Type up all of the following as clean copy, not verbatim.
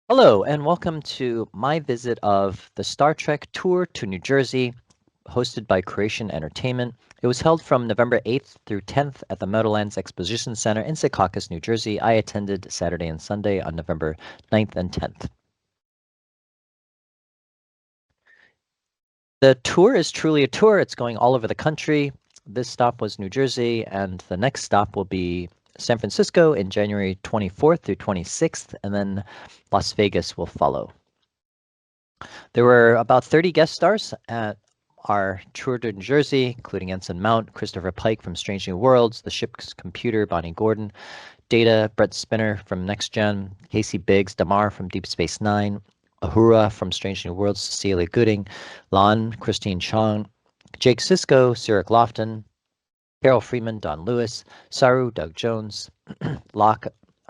Hello, and welcome to my visit of the Star Trek Tour to New Jersey, hosted by Creation Entertainment. It was held from November 8th through 10th at the Meadowlands Exposition Center in Secaucus, New Jersey. I attended Saturday and Sunday on November 9th and 10th. The tour is truly a tour. It's going all over the country. This stop was New Jersey, and the next stop will be San Francisco in January 24th through 26th, and then Las Vegas will follow. There were about 30 guest stars at our tour to New Jersey, including Ensign Mount, Christopher Pike from Strange New Worlds, the ship's computer, Bonnie Gordon, Data, Brett Spinner from Next Gen, Casey Biggs, Damar from Deep Space Nine, Uhura from Strange New Worlds, Cecilia Gooding, Lon, Christine Chong, Jake Sisko, Cyril Lofton, Carol Freeman, Don Lewis, Saru, Doug Jones, Locke,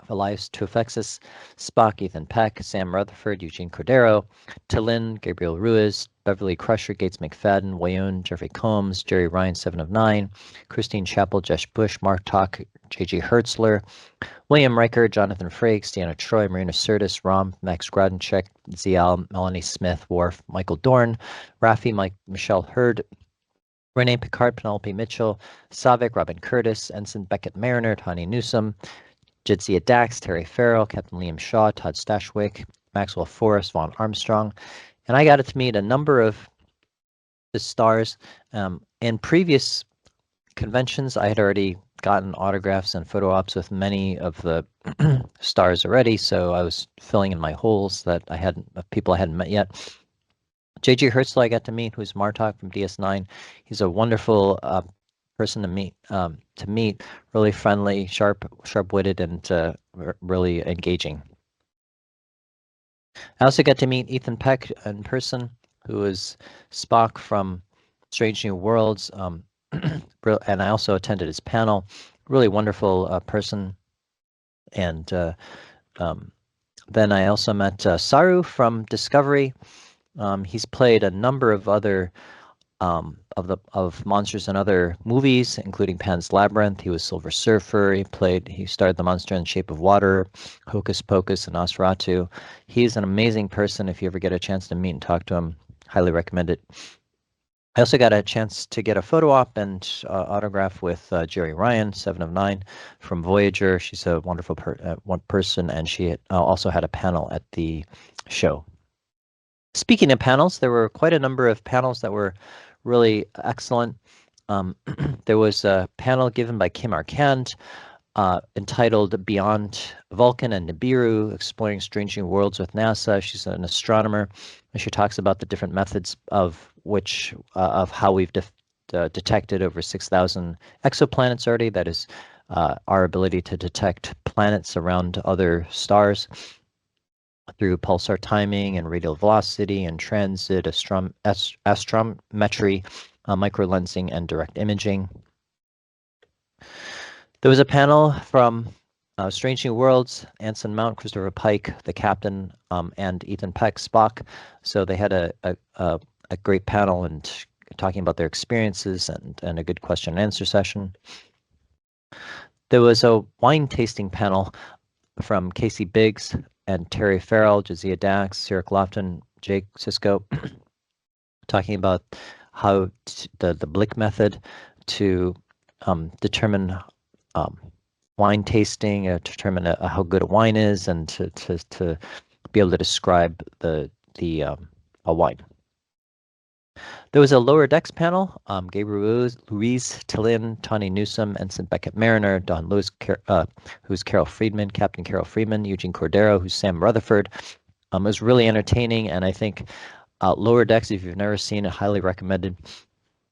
Elias Tufexis, Spock, Ethan Peck, Sam Rutherford, Eugene Cordero, Tallinn, Gabriel Ruiz, Beverly Crusher, Gates McFadden, Wayoon, Jeffrey Combs, Jerry Ryan, 7 of 9, Christine Chappell, Jesh Bush, Mark Talk, J.G. Hertzler, William Riker, Jonathan Frakes, Deanna Troy, Marina Sirtis, Rom, Max Gradenchek, Zial, Melanie Smith, Worf, Michael Dorn, Rafi, Michelle Hurd, Renee Picard, Penelope Mitchell, Savik, Robin Curtis, Ensign Beckett Mariner, Tani Newsom, Jadzia Dax, Terry Farrell, Captain Liam Shaw, Todd Stashwick, Maxwell Forrest, Vaughn Armstrong, and I got to meet a number of the stars. In previous conventions, I had already gotten autographs and photo ops with many of the stars already, so I was filling in my holes that I hadn't, of people I hadn't met yet. J.G. Hertzler I got to meet, who's Martok from DS9. He's a wonderful person to meet. Really friendly, sharp-witted, and really engaging. I also got to meet Ethan Peck in person, who is Spock from Strange New Worlds, and I also attended his panel. Really wonderful person. And then I also met Saru from Discovery. He's played a number of other of monsters in other movies, including Pan's Labyrinth. He was Silver Surfer. He starred the monster in Shape of Water, Hocus Pocus, and Nosferatu. He's an amazing person. If you ever get a chance to meet and talk to him, highly recommend it. I also got a chance to get a photo op and autograph with Jerry Ryan, 7 of 9 from Voyager. She's a wonderful one person, and she also had a panel at the show. Speaking of panels, there were quite a number of panels that were really excellent. There was a panel given by Kim Arcand entitled Beyond Vulcan and Nibiru, Exploring Strange New Worlds with NASA. She's an astronomer, and she talks about the different methods of how we've detected over 6,000 exoplanets already. That is our ability to detect planets around other stars through pulsar timing and radial velocity and transit, astrometry, microlensing, and direct imaging. There was a panel from Strange New Worlds, Anson Mount, Christopher Pike, the captain, and Ethan Peck, Spock. So they had a great panel and talking about their experiences and a good question and answer session. There was a wine tasting panel from Casey Biggs and Terry Farrell, Jadzia Dax, Cyril Lofton, Jake Sisko, talking about how the Blick method to determine wine tasting, determine how good a wine is, and to be able to describe a wine. There was a lower decks panel. Gabriel Ruiz, Tallinn, Tawny Newsom, Ensign Beckett Mariner, Don Lewis, who's Carol Friedman, Captain Carol Friedman, Eugene Cordero, who's Sam Rutherford. It was really entertaining, and I think lower decks, if you've never seen it, highly recommended.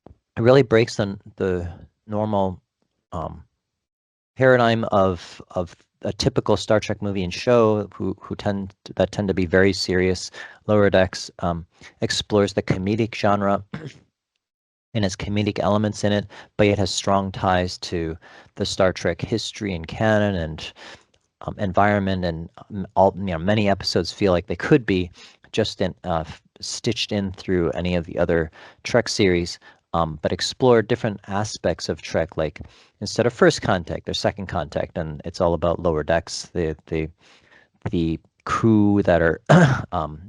It really breaks the normal paradigm of a typical Star Trek movie and show who tend to be very serious. Lower Decks explores the comedic genre and has comedic elements in it, but it has strong ties to the Star Trek history and canon and environment, and many episodes feel like they could be just stitched in through any of the other Trek series. But explore different aspects of Trek, like instead of first contact, there's second contact, and it's all about lower decks, the crew that are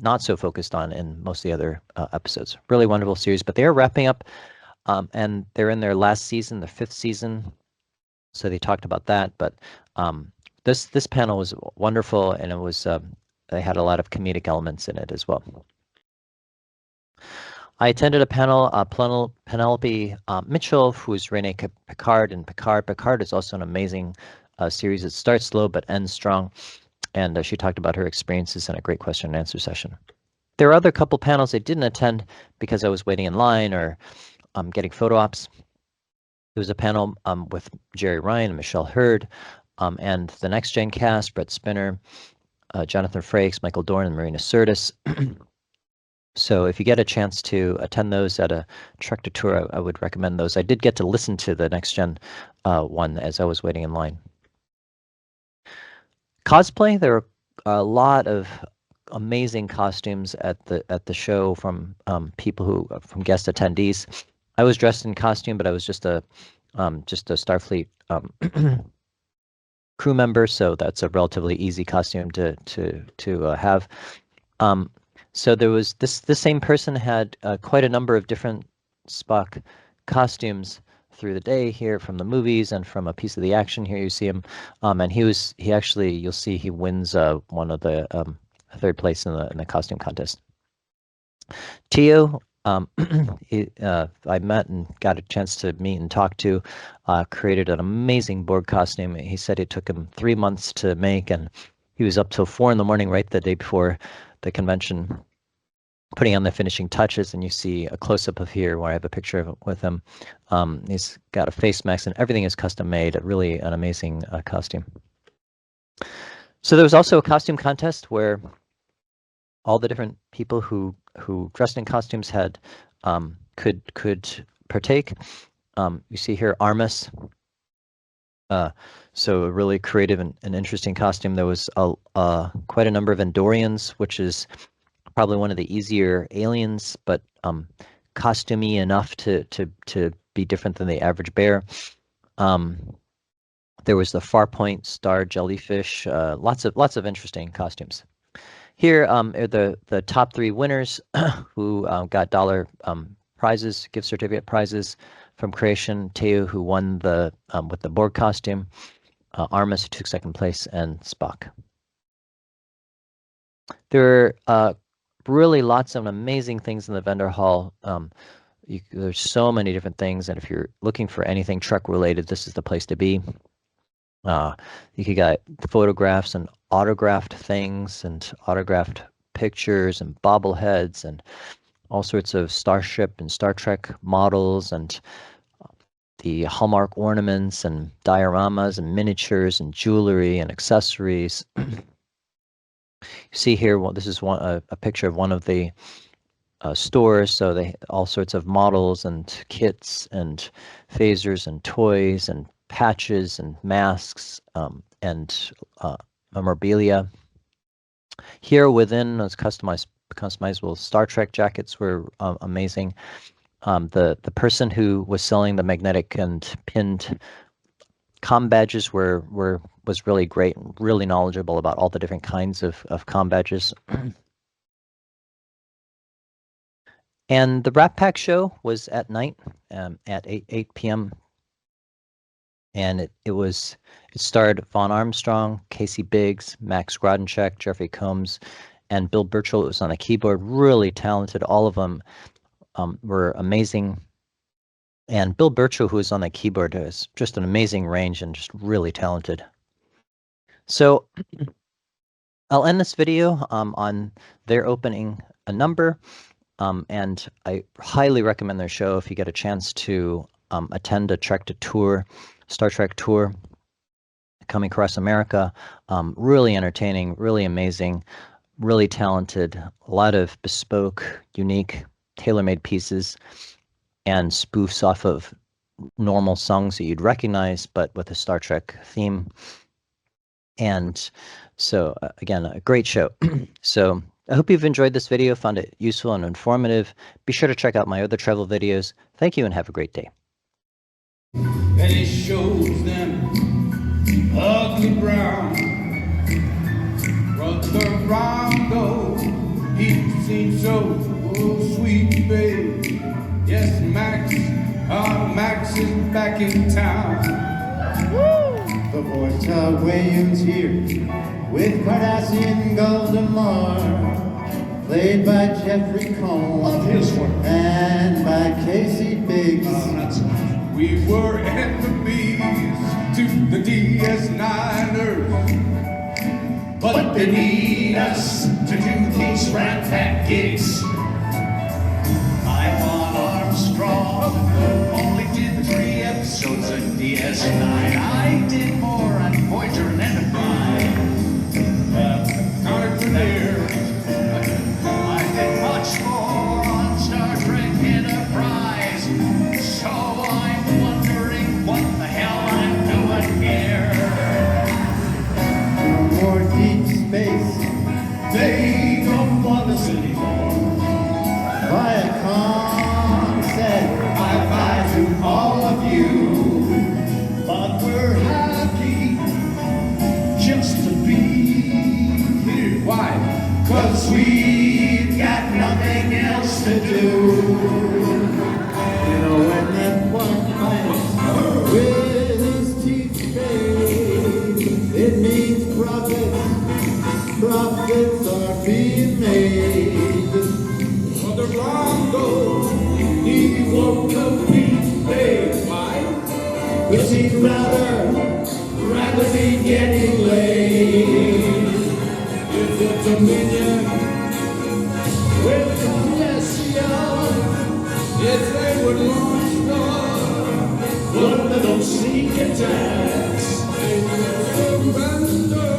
not so focused on in most of the other episodes. Really wonderful series, but they are wrapping up, and they're in their last season, the 5th season. So they talked about that, but this panel was wonderful, and it was they had a lot of comedic elements in it as well. I attended a panel, Penelope Mitchell, who's Rene Picard, and Picard. Picard is also an amazing series. It starts slow but ends strong, and she talked about her experiences in a great question and answer session. There are other couple panels I didn't attend because I was waiting in line or getting photo ops. There was a panel with Jerry Ryan and Michelle Hurd, and the Next Gen cast, Brett Spinner, Jonathan Frakes, Michael Dorn, and Marina Sirtis. So if you get a chance to attend those at a Trek to Tour, I would recommend those. I did get to listen to the Next Gen one as I was waiting in line. Cosplay, there are a lot of amazing costumes at the show from people from guest attendees. I was dressed in costume, but I was just a Starfleet crew member, so that's a relatively easy costume to have. So there was this same person had quite a number of different Spock costumes through the day here from the movies and from a piece of the action. Here you see him, and he actually, you'll see he wins one of the 3rd place in the costume contest. Tio, I met and got a chance to meet and talk to, created an amazing Borg costume. He said it took him 3 months to make, and he was up till 4 in the morning right the day before the convention, putting on the finishing touches. And you see a close-up of here where I have a picture of with him. He's got a face mask and everything is custom made. Really an amazing costume. So there was also a costume contest where all the different people who dressed in costumes had could partake. You see here Armus. So a really creative and interesting costume. There was quite a number of Andorians, which is probably one of the easier aliens, but costumey enough to be different than the average bear. There was the Farpoint star jellyfish. Lots of interesting costumes. Here are the top 3 winners who got dollar prizes, gift certificate prizes from Creation. Teo, who won with the Borg costume, Armus, who took 2nd place, and Spock. There are really lots of amazing things in the vendor hall. There's so many different things, and if you're looking for anything Trek related, this is the place to be. You could get photographs and autographed things and autographed pictures and bobbleheads and all sorts of Starship and Star Trek models and the Hallmark ornaments and dioramas and miniatures and jewelry and accessories. You see here, this is a picture of one of the stores. So they all sorts of models and kits and phasers and toys and patches and masks and memorabilia. Here within those customizable Star Trek jackets were amazing. The person who was selling the magnetic and pinned comm badges was really great, really knowledgeable about all the different kinds of comm badges. And the Rat Pack show was at night at 8 p.m. And it starred Vaughn Armstrong, Casey Biggs, Max Grodenchek, Jeffrey Combs, and Bill Burchell was on the keyboard. Really talented. All of them were amazing. And Bill Burchell, who was on the keyboard, has just an amazing range and just really talented. So I'll end this video on their opening a number. And I highly recommend their show if you get a chance to attend a Trek to Tour, Star Trek tour coming across America. Really entertaining, really amazing, really talented, a lot of bespoke, unique, tailor-made pieces and spoofs off of normal songs that you'd recognize, but with a Star Trek theme. And so again, a great show. So I hope you've enjoyed this video, found it useful and informative. Be sure to check out my other travel videos. Thank you and have a great day. And it shows them ugly brown. the Rondo, he seemed so sweet, babe. Yes, Max, Max is back in town. The voice of Williams here with Cardassian Goldemar, played by Jeffrey Combs. Love his work. And by Casey Biggs. We were enemies to the DS9ers, But they need us to do these rat pack gigs. I'm on Armstrong, only did 3 episodes of DS9. I did more on Voyager and Enterprise. Engineer. I did much more on Star Trek Enterprise. So I'm wondering what the hell I'm doing here. No more deep space. They don't want us anymore. Viacom said bye-bye to all of you. But we're happy just to be here. Why? 'Cause we've got nothing else to do. You know when that one man with his teeth babe, it means profits. Profits are being made. For the Rondo, he woke up beat, babe. Why? 'Cause he'd rather be getting laid. If the Dominion With Congestion, if they would launch One of those sneak attacks. the surrender.